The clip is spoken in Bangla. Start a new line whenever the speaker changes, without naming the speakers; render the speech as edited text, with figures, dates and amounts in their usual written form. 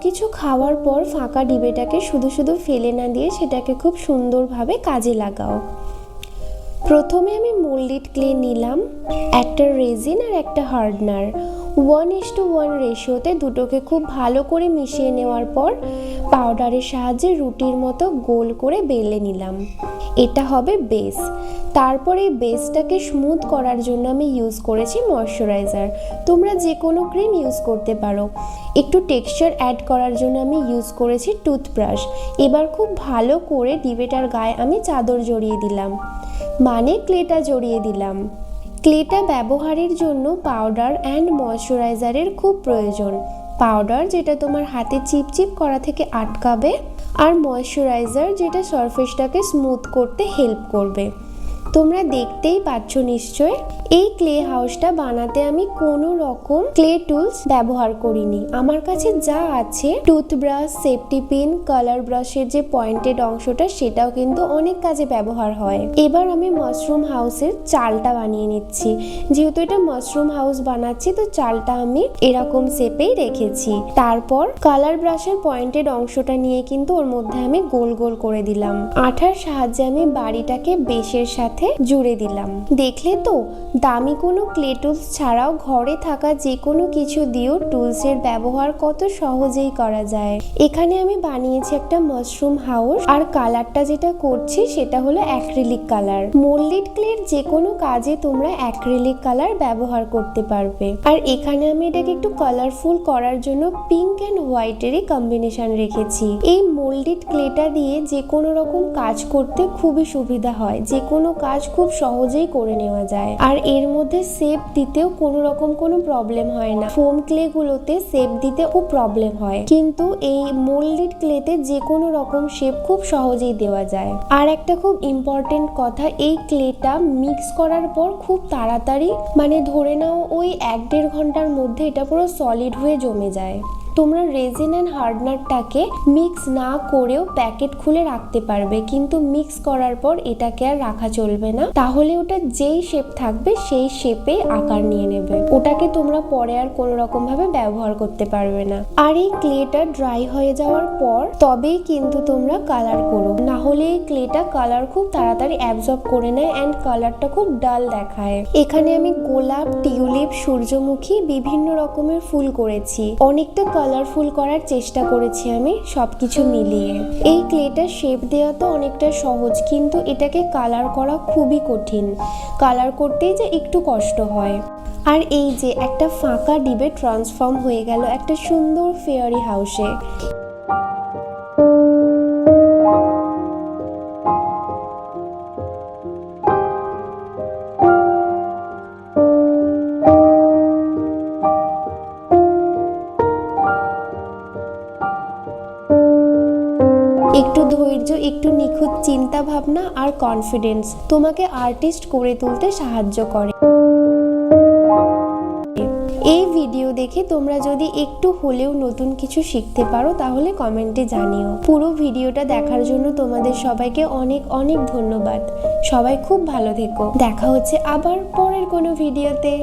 কিছু খাওয়ার পর ফাঁকা ডিবেটাকে শুধু শুধু ফেলে না দিয়ে সেটাকে খুব সুন্দরভাবে কাজে লাগাও। প্রথমে আমি মোল্ডেড ক্লে নিলাম, একটা রেজিন আর একটা হার্ডনার। 1:1 রেশিওতে দুটোকে খুব ভালো করে মিশিয়ে নেওয়ার পর পাউডারের সাহায্যে রুটির মতো গোল করে বেলে নিলাম। এটা হবে বেস। তারপর এই বেসটাকে স্মুথ করার জন্য আমি ইউজ করেছি ময়শ্চারাইজার। তোমরা যে কোনো ক্রিম ইউজ করতে পারো। একটু টেক্সচার অ্যাড করার জন্য আমি ইউজ করেছি টুথব্রাশ। এবার খুব ভালো করে ডিবেটার গায়ে আমি চাদর জড়িয়ে দিলাম, মানে ক্লেটা জড়িয়ে দিলাম। ক্লেটা ব্যবহারের জন্য পাউডার অ্যান্ড ময়শ্চারাইজারের খুব প্রয়োজন। পাউডার যেটা তোমার হাতে চিপচিপ করা থেকে আটকাবে, আর ময়শ্চারাইজার যেটা সারফেসটাকে স্মুথ করতে হেল্প করবে। তোমরা দেখতেই পাচ্ছ নিশ্চয় এই ক্লে হাউসটা বানাতে আমি কোনো রকম ক্লে টুলস ব্যবহার করিনি। আমার কাছে যা আছে টুথব্রাশ, সেফটি পিন, কালার ব্রাশের যে পয়েন্টেড অংশটা সেটাও কিন্তু অনেক কাজে ব্যবহার হয়। এবার আমি মাশরুম হাউসের চালটা বানিয়ে নিচ্ছি। যেহেতু এটা মাশরুম হাউস বানাচ্ছি তো চালটা আমি এরকম শেপেই রেখেছি। তারপর কালার ব্রাশের পয়েন্টেড অংশটা নিয়ে কিন্তু ওর মধ্যে আমি গোল গোল করে দিলাম। আঠার সাহায্যে আমি বাড়িটাকে বেশের সাথে জুড়ে দিলাম। দেখলে তো, দামি কোনো ক্লে টুলস ছাড়াও ঘরে থাকা যে কোনো কিছু দিয়েও টুলসের ব্যবহার কত সহজেই করা যায়। এখানে আমি বানিয়েছি একটা মাশরুম হাউস, আর কালারটা যেটা করছি সেটা হলো অ্যাক্রিলিক কালার। মোল্ডেড ক্লের যে কোনো কাজে তোমরা অ্যাক্রিলিক কালার ব্যবহার করতে পারবে। আর এখানে আমি এটাকে একটু কালারফুল করার জন্য পিঙ্ক অ্যান্ড হোয়াইটেরই কম্বিনেশন রেখেছি। এই মোল্ডেড ক্লেটা দিয়ে যে কোনো রকম কাজ করতে খুবই সুবিধা হয়, যে কোনো কাজ খুব সহজেই করে নেওয়া যায়। আর এর মধ্যে শেপ দিতেও কোনো রকম কোনো প্রবলেম হয় না। ফোম ক্লে গুলোতে শেপ দিতে খুব প্রবলেম হয়, কিন্তু এই মোল্ডেড ক্লেতে যে কোনো রকম শেপ খুব সহজেই দেওয়া যায়। আর একটা খুব ইম্পর্টেন্ট কথা, এই ক্লেটা মিক্স করার পর খুব তাড়াতাড়ি, মানে ধরে নাও ওই 1-1.5 ঘন্টার মধ্যে এটা পুরো সলিড হয়ে জমে যায়। তোমরা রেজিন অ্যান্ড হার্ডনারটাকে মিক্স না করেও প্যাকেট খুলে রাখতে পারবে, কিন্তু মিক্স করার পর এটাকে আর রাখা চলবে না, তাহলে ওটা যেই শেপ থাকবে সেই শেপে আকার নিয়ে নেবে। ওটাকে তোমরা পরে আর কোনো রকম ভাবে ব্যবহার করতে পারবে না। আর এই ক্লেটা ড্রাই হয়ে যাওয়ার পর তবেই কিন্তু তোমরা কালার করো, না হলে এই ক্লেটা কালার খুব তাড়াতাড়ি অ্যাবজর্ব করে নেয় অ্যান্ড কালারটা খুব ডাল দেখায়। এখানে আমি গোলাপ, টিউলিপ, সূর্যমুখী বিভিন্ন রকমের ফুল করেছি। অনেকটা কালারফুল করার চেষ্টা করেছি আমি সবকিছু মিলিয়ে। এই ক্লেটা শেপ দেওয়া তো অনেকটা সহজ, কিন্তু এটাকে কালার করা খুবই কঠিন। কালার করতেই যে একটু কষ্ট হয়। আর এই যে একটা ফাঁকা ডিবে ট্রান্সফর্ম হয়ে গেল একটা সুন্দর ফেয়ারি হাউসে। একটু ধৈর্য, একটু নিখুঁত চিন্তা ভাবনা আর কনফিডেন্স তোমাকে আর্টিস্ট করে তুলতে সাহায্য করে। এই ভিডিও দেখে তোমরা যদি একটু হলেও নতুন কিছু শিখতে পারো তাহলে কমেন্টে জানিও। পুরো ভিডিওটা দেখার জন্য তোমাদের সবাইকে অনেক অনেক ধন্যবাদ। সবাই খুব ভালো থেকো। দেখা হচ্ছে আবার পরের কোনো ভিডিওতে।